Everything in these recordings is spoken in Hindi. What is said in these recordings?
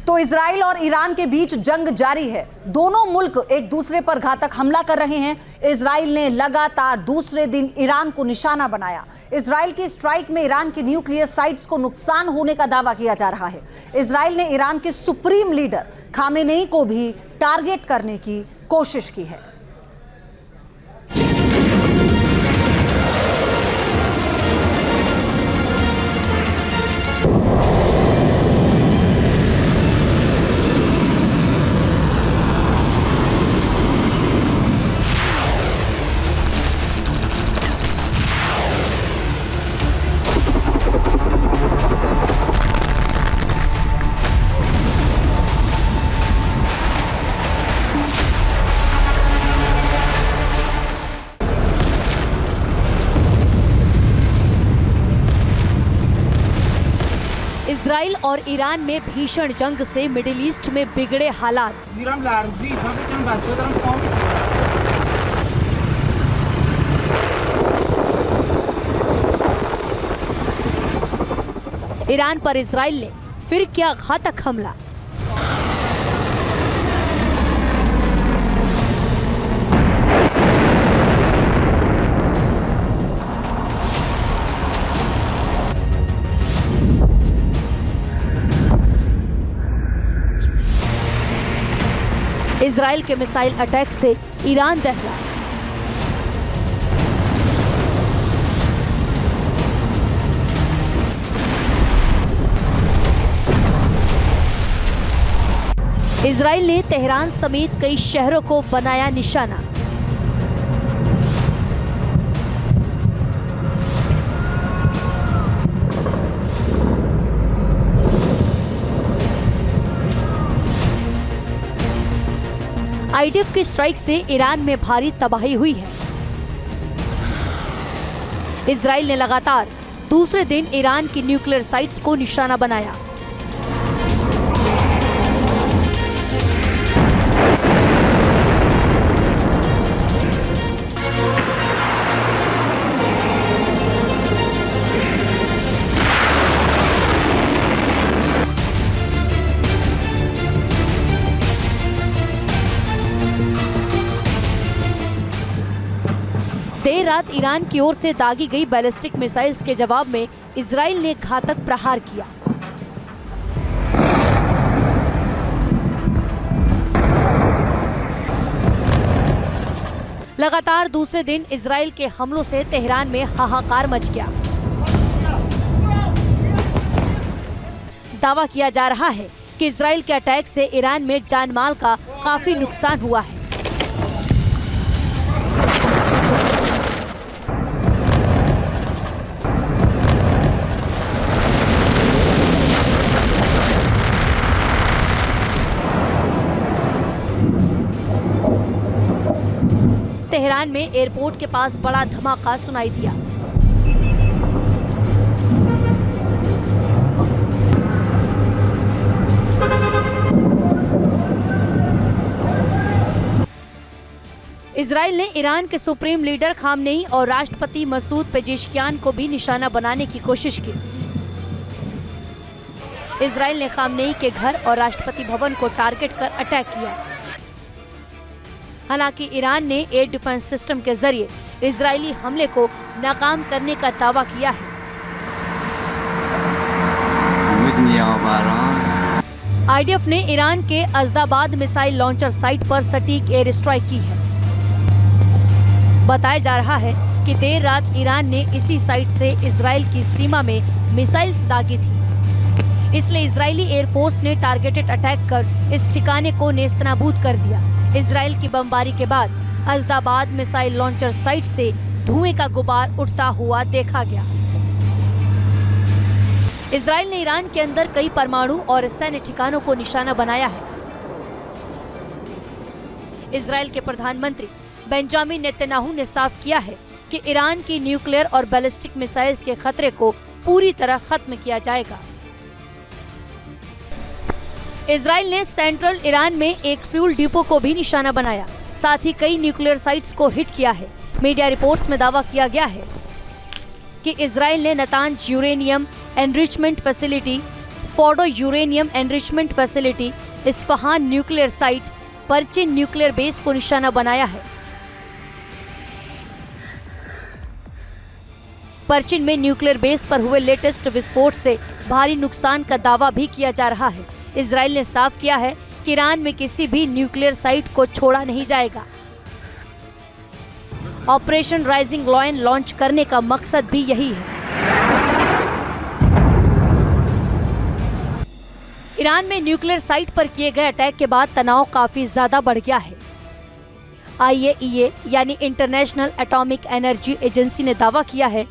तो इजराइल और ईरान के बीच जंग जारी है। दोनों मुल्क एक दूसरे पर घातक हमला कर रहे हैं। इजराइल ने लगातार दूसरे दिन ईरान को निशाना बनाया। इजराइल की स्ट्राइक में ईरान की न्यूक्लियर साइट्स को नुकसान होने का दावा किया जा रहा है। इजराइल ने ईरान के सुप्रीम लीडर खामेनेई को भी टारगेट करने की कोशिश की है। इजराइल और ईरान में भीषण जंग से मिडिल ईस्ट में बिगड़े हालात। ईरान पर इजराइल ने फिर किया घातक हमला। इजराइल के मिसाइल अटैक से ईरान दहला। इजराइल ने तेहरान समेत कई शहरों को बनाया निशाना। आईडीएफ की स्ट्राइक से ईरान में भारी तबाही हुई है। इजराइल ने लगातार दूसरे दिन ईरान की न्यूक्लियर साइट्स को निशाना बनाया। देर रात ईरान की ओर से दागी गई बैलिस्टिक मिसाइल्स के जवाब में इजराइल ने घातक प्रहार किया। लगातार दूसरे दिन इजराइल के हमलों से तेहरान में हाहाकार मच गया। दावा किया जा रहा है कि इजराइल के अटैक से ईरान में जानमाल का काफी नुकसान हुआ है। तेहरान में एयरपोर्ट के पास बड़ा धमाका सुनाई दिया। इजराइल ने ईरान के सुप्रीम लीडर खामनेई और राष्ट्रपति मसूद पेजेश्कियान को भी निशाना बनाने की कोशिश की। इजराइल ने खामनेई के घर और राष्ट्रपति भवन को टारगेट कर अटैक किया। हालांकि ईरान ने एयर डिफेंस सिस्टम के जरिए इजरायली हमले को नाकाम करने का दावा किया है। आईडीएफ ने ईरान के अज़दाबाद मिसाइल लॉन्चर साइट पर सटीक एयर स्ट्राइक की है। बताया जा रहा है कि देर रात ईरान ने इसी साइट से इजराइल की सीमा में मिसाइल्स दागी थी। इसलिए इजरायली एयरफोर्स ने टारगेटेड अटैक कर इस ठिकाने को नेस्तनाबूद कर दिया। इजराइल की बमबारी के बाद अज़दाबाद मिसाइल लॉन्चर साइट से धुएं का गुबार उठता हुआ देखा गया। इजराइल ने ईरान के अंदर कई परमाणु और सैन्य ठिकानों को निशाना बनाया है। इजराइल के प्रधानमंत्री बेंजामिन नेतन्याहू ने साफ किया है कि ईरान की न्यूक्लियर और बैलिस्टिक मिसाइल्स के खतरे को पूरी तरह खत्म किया जाएगा। इजराइल ने सेंट्रल ईरान में एक फ्यूल डिपो को भी निशाना बनाया। साथ ही कई न्यूक्लियर साइट्स को हिट किया है। मीडिया रिपोर्ट्स में दावा किया गया है कि इजराइल ने Natanz uranium enrichment facility, Fordow uranium enrichment facility, Isfahan nuclear site, Parchin nuclear base को निशाना बनाया है। परचिन में न्यूक्लियर बेस पर हुए लेटेस्ट विस्फोट से भारी नुकसान का दावा भी किया जा रहा है। इजराइल ने साफ किया है कि ईरान में किसी भी न्यूक्लियर साइट को छोड़ा नहीं जाएगा। ऑपरेशन राइजिंग लॉयन लॉन्च करने का मकसद भी यही है। ईरान में न्यूक्लियर साइट पर किए गए अटैक के बाद तनाव काफी ज्यादा बढ़ गया है। IAEA यानी इंटरनेशनल एटॉमिक एनर्जी एजेंसी ने दावा किया है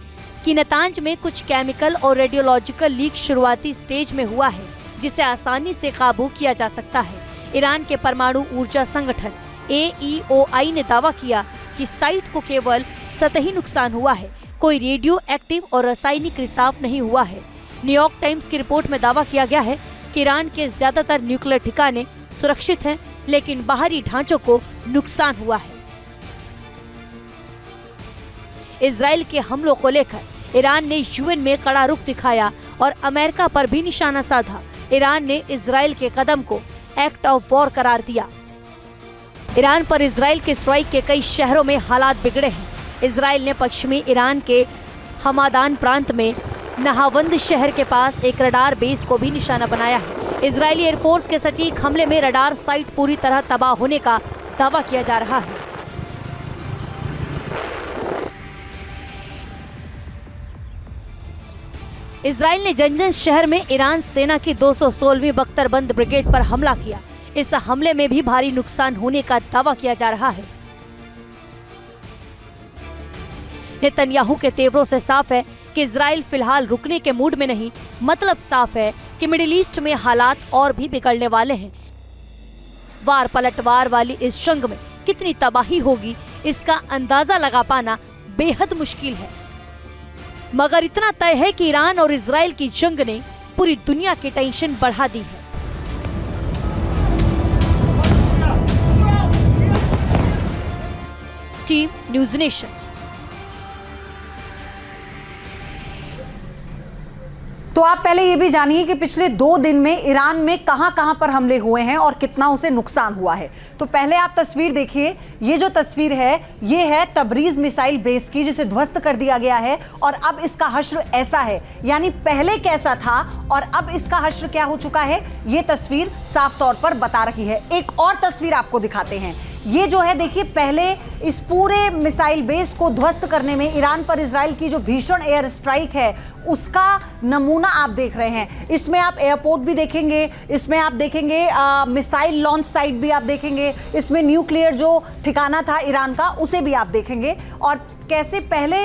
कि नतांज में कुछ केमिकल और रेडियोलॉजिकल लीक शुरुआती स्टेज में हुआ है, जिसे आसानी से काबू किया जा सकता है। ईरान के परमाणु ऊर्जा संगठन AEOI ने दावा किया कि साइट को केवल सतही नुकसान हुआ है, कोई रेडियो एक्टिव और रासायनिक रिसाव नहीं हुआ है। न्यूयॉर्क टाइम्स की रिपोर्ट में दावा किया गया है कि ईरान के ज्यादातर न्यूक्लियर ठिकाने सुरक्षित हैं, लेकिन बाहरी ढांचों को नुकसान हुआ है। इजराइल के हमलों को लेकर ईरान ने UN में कड़ा रुख दिखाया और अमेरिका पर भी निशाना साधा। ईरान ने इजराइल के कदम को एक्ट ऑफ वॉर करार दिया। ईरान पर इजराइल के स्ट्राइक के कई शहरों में हालात बिगड़े हैं। इजराइल ने पश्चिमी ईरान के हमादान प्रांत में नहावंद शहर के पास एक रडार बेस को भी निशाना बनाया है। इजरायली एयरफोर्स के सटीक हमले में रडार साइट पूरी तरह तबाह होने का दावा किया जा रहा है। इजराइल ने जंजन शहर में ईरान सेना की 216वीं बख्तरबंद ब्रिगेड पर हमला किया। इस हमले में भी भारी नुकसान होने का दावा किया जा रहा है। नेतन्याहू के तेवरों से साफ है कि इजराइल फिलहाल रुकने के मूड में नहीं। मतलब साफ है कि मिडिल ईस्ट में हालात और भी बिगड़ने वाले हैं। वार पलटवार वाली इस जंग में कितनी तबाही होगी, इसका अंदाजा लगा पाना बेहद मुश्किल है। मगर इतना तय है कि ईरान और इजराइल की जंग ने पूरी दुनिया की टेंशन बढ़ा दी है। Team news nation. तो आप पहले ये भी जानिए कि पिछले 2 दिन में ईरान में कहां पर हमले हुए हैं और कितना उसे नुकसान हुआ है। तो पहले आप तस्वीर देखिए। ये जो तस्वीर है ये है तबरीज मिसाइल बेस की, जिसे ध्वस्त कर दिया गया है और अब इसका हश्र ऐसा है। यानी पहले कैसा था और अब इसका हश्र क्या हो चुका है, ये तस्वीर साफ तौर पर बता रही है। एक और तस्वीर आपको दिखाते हैं। ये जो है देखिए, पहले इस पूरे मिसाइल बेस को ध्वस्त करने में ईरान पर इजराइल की जो भीषण एयर स्ट्राइक है उसका नमूना आप देख रहे हैं। इसमें आप एयरपोर्ट भी देखेंगे, इसमें आप देखेंगे मिसाइल लॉन्च साइट भी आप देखेंगे, इसमें न्यूक्लियर जो ठिकाना था ईरान का उसे भी आप देखेंगे। और कैसे पहले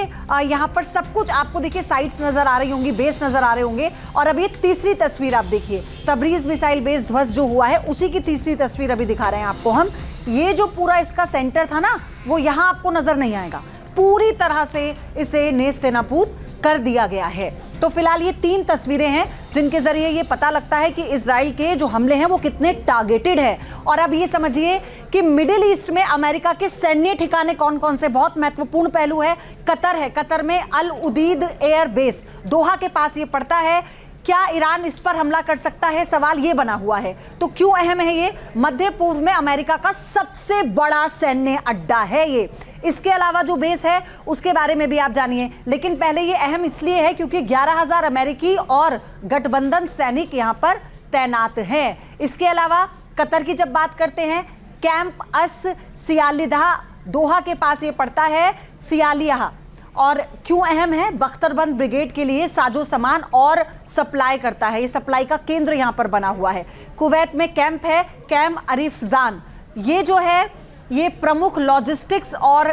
यहाँ पर सब कुछ आपको देखिए, साइट्स नजर आ रही होंगी, बेस नजर आ रहे होंगे। और अब ये तीसरी तस्वीर आप देखिए, तबरीज मिसाइल बेस ध्वस्त जो हुआ है उसी की तीसरी तस्वीर अभी दिखा रहे हैं आपको हम। ये जो पूरा इसका सेंटर था ना, वो यहाँ आपको नजर नहीं आएगा। पूरी तरह से इसे नेस्तनाबूद कर दिया गया है। तो फिलहाल ये 3 तस्वीरें हैं जिनके जरिए ये पता लगता है कि इजराइल के जो हमले हैं वो कितने टारगेटेड है। और अब ये समझिए कि मिडिल ईस्ट में अमेरिका के सैन्य ठिकाने कौन कौन से, बहुत महत्वपूर्ण पहलू है। कतर है, कतर में अल उदीद एयर बेस दोहा के पास ये पड़ता है। क्या ईरान इस पर हमला कर सकता है, सवाल ये बना हुआ है। तो क्यों अहम है ये? मध्य पूर्व में अमेरिका का सबसे बड़ा सैन्य अड्डा है ये। इसके अलावा जो बेस है उसके बारे में भी आप जानिए। लेकिन पहले ये अहम इसलिए है क्योंकि 11,000 अमेरिकी और गठबंधन सैनिक यहाँ पर तैनात हैं। इसके अलावा कतर की जब बात करते हैं, कैंप अस सियालिदा दोहा के पास ये पड़ता है, सियालिया। और क्यों अहम है? बख्तरबंद ब्रिगेड के लिए साजो सामान और सप्लाई करता है। ये सप्लाई का केंद्र यहाँ पर बना हुआ है। कुवैत में कैंप है, कैंप अरिफजान। ये जो है ये प्रमुख लॉजिस्टिक्स और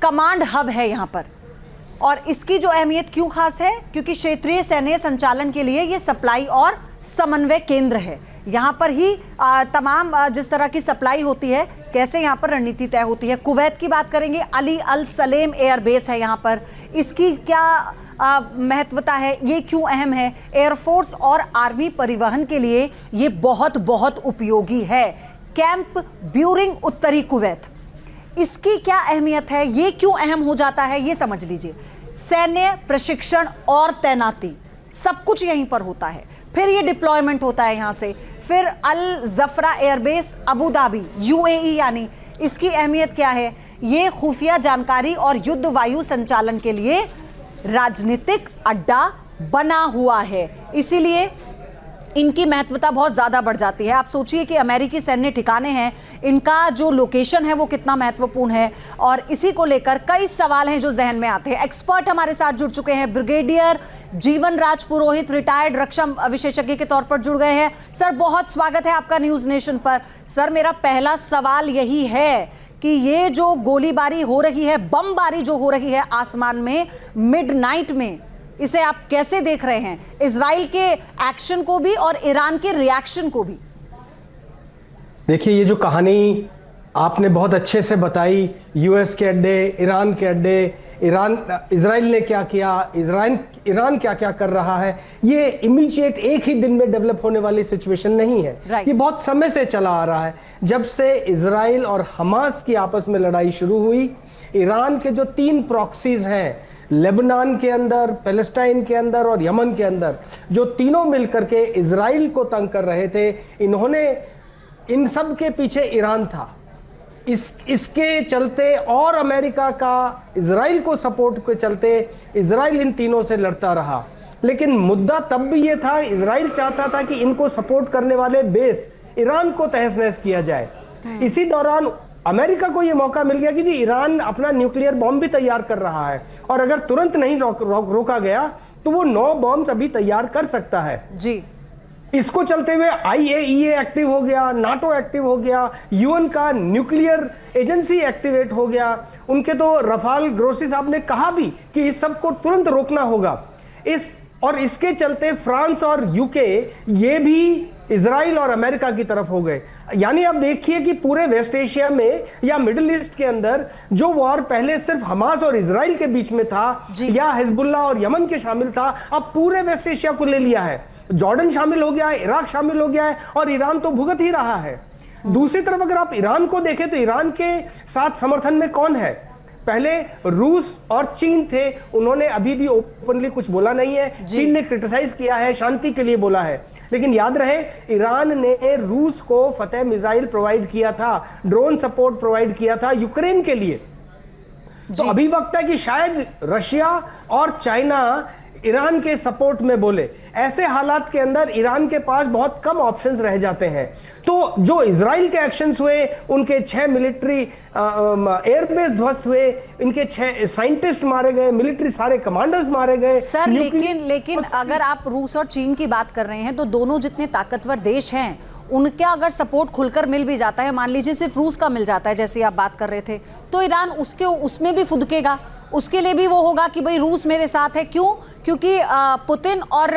कमांड हब है यहाँ पर। और इसकी जो अहमियत क्यों खास है? क्योंकि क्षेत्रीय सैन्य संचालन के लिए ये सप्लाई और समन्वय केंद्र है। यहाँ पर ही तमाम जिस तरह की सप्लाई होती है, कैसे यहाँ पर रणनीति तय होती है। कुवैत की बात करेंगे, अली अल सलेम एयर बेस है यहाँ पर। इसकी क्या महत्वता है, ये क्यों अहम है? एयरफोर्स और आर्मी परिवहन के लिए ये बहुत बहुत उपयोगी है। कैंप ब्यूरिंग उत्तरी कुवैत, इसकी क्या अहमियत है, ये क्यों अहम हो जाता है, ये समझ लीजिए। सैन्य प्रशिक्षण और तैनाती सब कुछ यहीं पर होता है। फिर ये डिप्लॉयमेंट होता है यहाँ से, फिर Al Dhafra airbase Abu Dhabi UAE, यानी इसकी अहमियत क्या है? ये खुफिया जानकारी और युद्ध वायु संचालन के लिए राजनीतिक अड्डा बना हुआ है, इसीलिए इनकी महत्वता बहुत ज्यादा बढ़ जाती है। आप सोचिए कि अमेरिकी सैन्य ठिकाने हैं, इनका जो लोकेशन है वो कितना महत्वपूर्ण है, और इसी को लेकर कई सवाल हैं जो जहन में आते हैं। एक्सपर्ट हमारे साथ जुड़ चुके हैं, ब्रिगेडियर जीवन राज पुरोहित रिटायर्ड रक्षा विशेषज्ञ के तौर पर जुड़ गए हैं। सर, बहुत स्वागत है आपका न्यूज नेशन पर। सर, मेरा पहला सवाल यही है कि ये जो गोलीबारी हो रही है, बमबारी जो हो रही है आसमान में मिडनाइट में, इसे आप कैसे देख रहे हैं? इजराइल के एक्शन को भी और ईरान के रिएक्शन को भी। देखिए, ये जो कहानी आपने बहुत अच्छे से बताई, यूएस के अड्डे, ईरान के अड्डे, इजराइल ने क्या किया, ईरान क्या क्या कर रहा है, ये इमीडिएट एक ही दिन में डेवलप होने वाली सिचुएशन नहीं है। ये बहुत समय से चला आ रहा है। जब से इजराइल और हमास की आपस में लड़ाई शुरू हुई, ईरान के जो 3 प्रॉक्सीज हैं, लेबनान के अंदर, पैलेस्टाइन के अंदर और यमन के अंदर, जो तीनों मिलकर के इजराइल को तंग कर रहे थे, इन सब के पीछे ईरान था। इसके चलते और अमेरिका का इजराइल को सपोर्ट के चलते इजराइल इन तीनों से लड़ता रहा। लेकिन मुद्दा तब भी ये था, इजराइल चाहता था कि इनको सपोर्ट करने वाले बेस ईरान को तहस नहस किया जाए। इसी दौरान अमेरिका को यह मौका मिल गया कि जी ईरान अपना न्यूक्लियर बॉम्ब भी तैयार कर रहा है, और अगर तुरंत नहीं रोका गया तो वो 9 बॉम्ब अभी तैयार कर सकता है जी। इसको चलते हुए IAEA एक्टिव हो गया, नाटो एक्टिव हो गया, यूएन का न्यूक्लियर एजेंसी एक्टिवेट हो गया। उनके तो रफाल ग्रोसी साहब ने कहा भी कि इस सब को तुरंत रोकना होगा। इसके चलते फ्रांस और यूके ये भी इजराइल और अमेरिका की तरफ हो गए। यानी आप देखिए कि पूरे वेस्ट एशिया में या मिडिल ईस्ट के अंदर जो वॉर पहले सिर्फ हमास और इजराइल के बीच में था, या हिजबुल्लाह और यमन के शामिल था, अब पूरे वेस्ट एशिया को ले लिया है। जॉर्डन शामिल हो गया है, इराक शामिल हो गया है, और ईरान तो भुगत ही रहा है। दूसरी तरफ अगर आप ईरान को देखें तो ईरान के साथ समर्थन में कौन है? पहले रूस और चीन थे, उन्होंने अभी भी ओपनली कुछ बोला नहीं है। चीन ने क्रिटिसाइज किया है, शांति के लिए बोला है। लेकिन याद रहे, ईरान ने रूस को फतेह मिसाइल प्रोवाइड किया था, ड्रोन सपोर्ट प्रोवाइड किया था यूक्रेन के लिए। तो अभी वक्त है कि शायद रशिया और चाइना ईरान के सपोर्ट में बोले। ऐसे हालात के अंदर ईरान के पास बहुत कम ऑप्शंस रह जाते हैं। तो जो इजराइल के एक्शंस हुए, उनके 6 मिलिट्री एयरबेस ध्वस्त हुए, इनके 6 साइंटिस्ट मारे गए, मिलिट्री सारे कमांडर्स मारे गए। सर, लेकिन अगर आप रूस और चीन की बात कर रहे हैं तो दोनों जितने ताकतवर देश हैं, उनका अगर सपोर्ट खुलकर मिल भी जाता है, मान लीजिए सिर्फ रूस का मिल जाता है जैसे आप बात कर रहे थे, तो ईरान उसमें भी फुदकेगा। उसके लिए भी वो होगा कि भाई रूस मेरे साथ है। क्यों? क्योंकि पुतिन और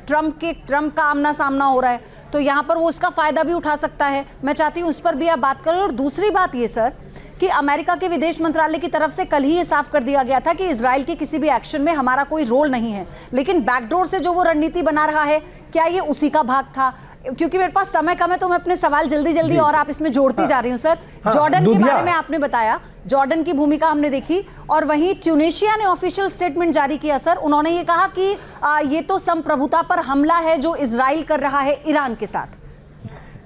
ट्रम्प का आमना सामना हो रहा है, तो यहाँ पर वो उसका फायदा भी उठा सकता है। मैं चाहती हूँ उस पर भी आप बात करें। और दूसरी बात ये सर कि अमेरिका के विदेश मंत्रालय की तरफ से कल ही ये साफ कर दिया गया था कि इजराइल के किसी भी एक्शन में हमारा कोई रोल नहीं है, लेकिन बैकडोर से जो वो रणनीति बना रहा है, क्या ये उसी का भाग था? क्योंकि मेरे पास समय कम है तो मैं अपने सवाल जल्दी और आप इसमें जोड़ती जा रही हूँ। सर, जॉर्डन के बारे में आपने बताया, जॉर्डन की भूमिका हमने देखी, और वहीं ट्यूनीशिया ने ऑफिशियल स्टेटमेंट जारी किया। सर, उन्होंने ये कहा कि ये तो संप्रभुता पर हमला है जो इजराइल कर रहा है ईरान के साथ।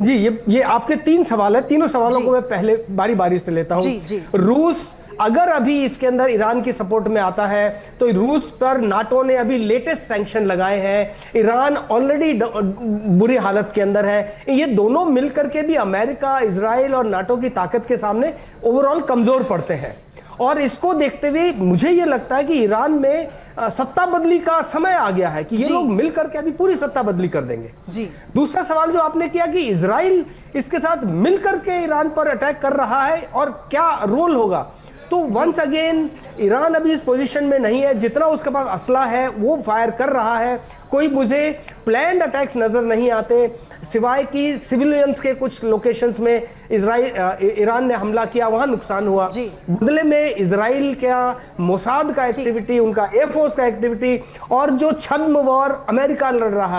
जी, ये आपके 3 सवाल है, तीनों सवालों को मैं पहले बारी बारी से लेता हूं। रूस अगर अभी इसके अंदर ईरान की सपोर्ट में आता है तो रूस पर नाटो ने अभी लेटेस्ट सैंक्शन लगाए हैं। ईरान ऑलरेडी बुरी हालत के अंदर है। ये दोनों मिलकर के भी अमेरिका, इजराइल और नाटो की ताकत के सामने ओवरऑल कमजोर पड़ते हैं। और इसको देखते हुए मुझे ये लगता है कि ईरान में सत्ता बदली का समय आ गया है कि ये लोग मिलकर के अभी पूरी सत्ता बदली कर देंगे। जी। दूसरा सवाल जो आपने किया कि इजराइल इसके साथ मिलकर के ईरान पर अटैक कर रहा है और क्या रोल होगा, तो वंस अगेन ईरान अभी इस पोजीशन में नहीं है। जितना उसके पास असला है वो फायर कर रहा है। कोई मुझे प्लान्ड अटैक्स नजर नहीं आते, सिवाय कि सिविलियंस के कुछ लोकेशंस में ईरान ने हमला किया, वहां नुकसान हुआ। बदले में इजराइल का मोसाद का एक्टिविटी, उनका एयरफोर्स का एक्टिविटी, और जो छद्म वॉर अमेरिका लड़ रहा है